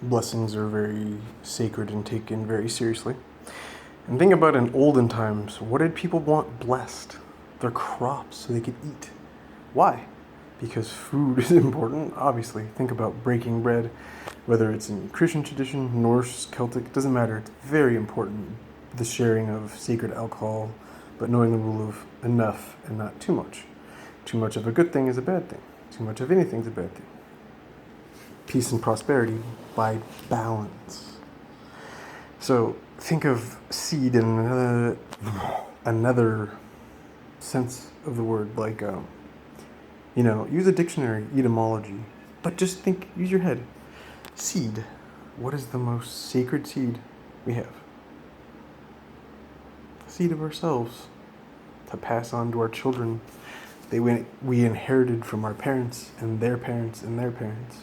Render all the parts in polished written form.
blessings are very sacred and taken very seriously. And think about in olden times, what did people want blessed? Their crops so they could eat. Why? Because food is important, obviously. Think about breaking bread, whether it's in Christian tradition, Norse, Celtic, doesn't matter. It's very important, the sharing of sacred alcohol, but knowing the rule of enough and not too much. Too much of a good thing is a bad thing. Too much of anything is a bad thing. Peace and prosperity by balance. So think of seed in another sense of the word, like, use a dictionary, etymology, but just think, use your head. Seed. What is the most sacred seed we have? The seed of ourselves to pass on to our children. We inherited from our parents and their parents and their parents.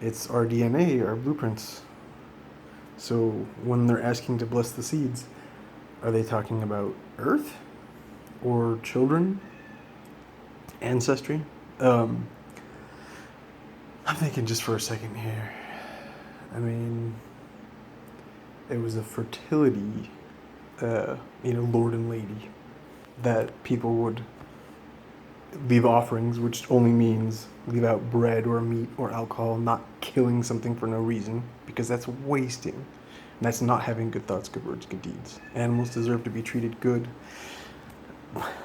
It's our DNA, our blueprints. So when they're asking to bless the seeds, are they talking about earth or children? Ancestry? I'm thinking just for a second here. I mean, it was a fertility, lord and lady, that people would leave offerings, which only means leave out bread or meat or alcohol, not killing something for no reason, because that's wasting. And that's not having good thoughts, good words, good deeds. Animals deserve to be treated good.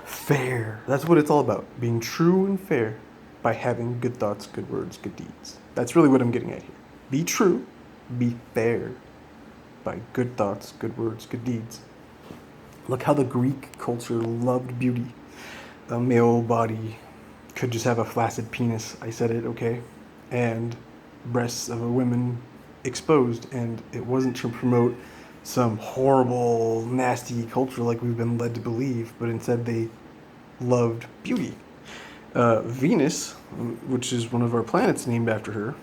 Fair. That's what it's all about. Being true and fair by having good thoughts, good words, good deeds. That's really what I'm getting at here. Be true, be fair by good thoughts, good words, good deeds. Look how the Greek culture loved beauty. The male body could just have a flaccid penis, I said it, okay? And breasts of a woman exposed, and it wasn't to promote some horrible, nasty culture like we've been led to believe, but instead they loved beauty. Venus, which is one of our planets named after her,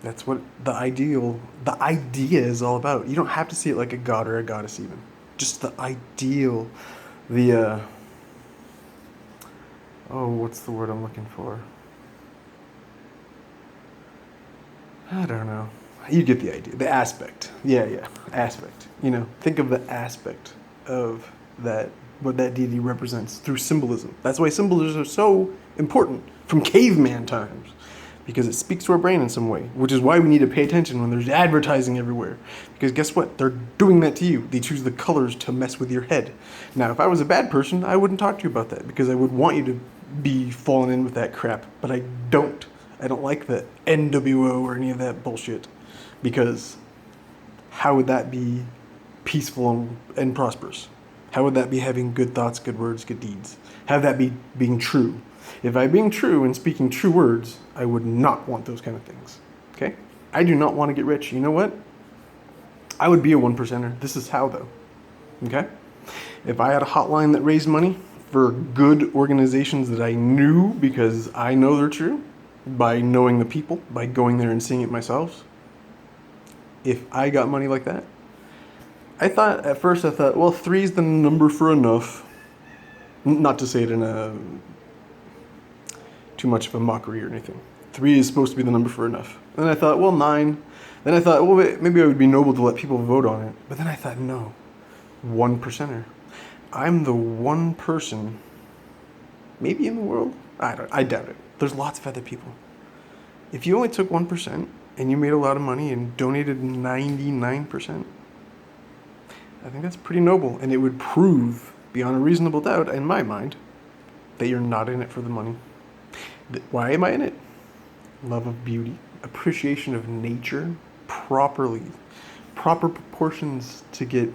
that's what the idea is all about. You don't have to see it like a god or a goddess even. Just the ideal, what's the word I'm looking for? I don't know. You get the idea. The aspect. Yeah. Aspect. Think of the aspect of that, what that deity represents through symbolism. That's why symbols are so important from caveman times, because it speaks to our brain in some way, which is why we need to pay attention when there's advertising everywhere. Because guess what? They're doing that to you. They choose the colors to mess with your head. Now, if I was a bad person, I wouldn't talk to you about that, because I would want you to be falling in with that crap, but I don't. I don't like the NWO or any of that bullshit, because how would that be peaceful and prosperous? How would that be having good thoughts, good words, good deeds? How would that be being true? If I'm being true and speaking true words, I would not want those kind of things, okay? I do not want to get rich. You know what? I would be a 1%er. This is how, though, okay? If I had a hotline that raised money for good organizations that I knew because I know they're true, by knowing the people, by going there and seeing it myself, if I got money like that, at first I thought, well, 3 is the number for enough. Not to say it in a too much of a mockery or anything. 3 is supposed to be the number for enough. Then I thought, well, 9. Then I thought, well, maybe it would be noble to let people vote on it. But then I thought, no, 1%er. I'm the one person, maybe in the world. I doubt it. There's lots of other people. If you only took 1% and you made a lot of money and donated 99%, I think that's pretty noble. And it would prove beyond a reasonable doubt, in my mind, that you're not in it for the money. Why am I in it? Love of beauty, appreciation of nature, proper proportions to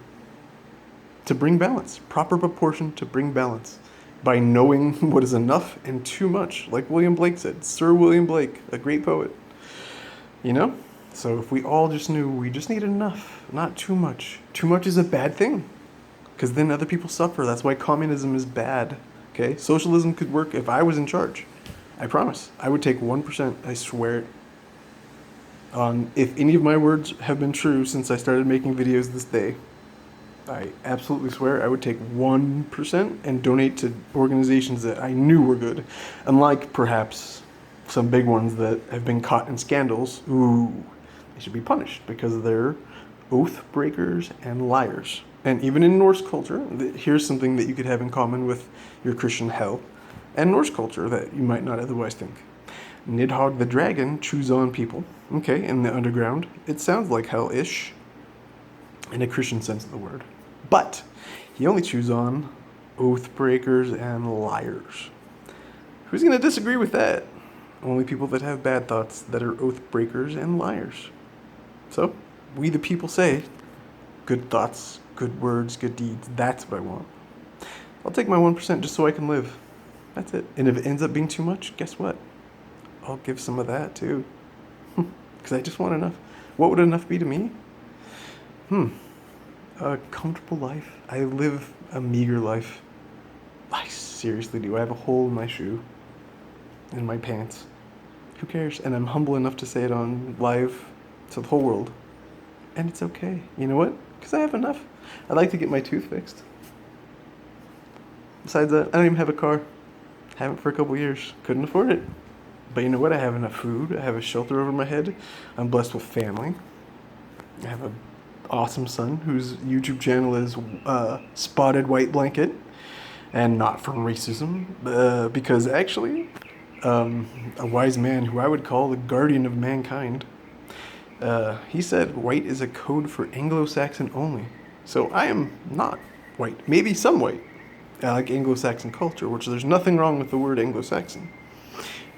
bring balance, proper proportion to bring balance by knowing what is enough and too much, like William Blake said, Sir William Blake, a great poet, So if we all just knew we just need enough, not too much. Too much is a bad thing, because then other people suffer. That's why communism is bad, okay? Socialism could work if I was in charge. I promise. I would take 1%, I swear it. If any of my words have been true since I started making videos this day, I absolutely swear I would take 1% and donate to organizations that I knew were good. Unlike perhaps some big ones that have been caught in scandals. Ooh, They should be punished because they're oath breakers and liars. And even in Norse culture, here's something that you could have in common with your Christian hell and Norse culture that you might not otherwise think. Nidhogg the dragon chews on people, okay, in the underground. It sounds like hell-ish in a Christian sense of the word. But he only chews on oath breakers and liars. Who's going to disagree with that? Only people that have bad thoughts that are oath breakers and liars. So, we the people say, good thoughts, good words, good deeds. That's what I want. I'll take my 1% just so I can live. That's it. And if it ends up being too much, guess what? I'll give some of that too. Because I just want enough. What would enough be to me? A comfortable life. I live a meager life. I seriously do. I have a hole in my shoe. In my pants. Who cares? And I'm humble enough to say it on live to the whole world. And it's okay. You know what? Because I have enough. I'd like to get my tooth fixed. Besides that, I don't even have a car. Haven't for a couple years. Couldn't afford it. But you know what? I have enough food. I have a shelter over my head. I'm blessed with family. I have an awesome son whose YouTube channel is Spotted White Blanket. And not from racism. Because actually, a wise man who I would call the guardian of mankind, he said white is a code for Anglo-Saxon only. So I am not white. Maybe some white. I like Anglo-Saxon culture, which there's nothing wrong with the word Anglo-Saxon.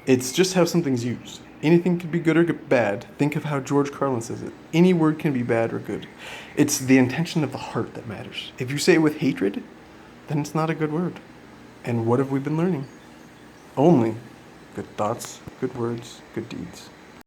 It's just how something's used. Anything could be good or bad. Think of how George Carlin says it. Any word can be bad or good. It's the intention of the heart that matters. If you say it with hatred, then it's not a good word. And what have we been learning? Only good thoughts, good words, good deeds.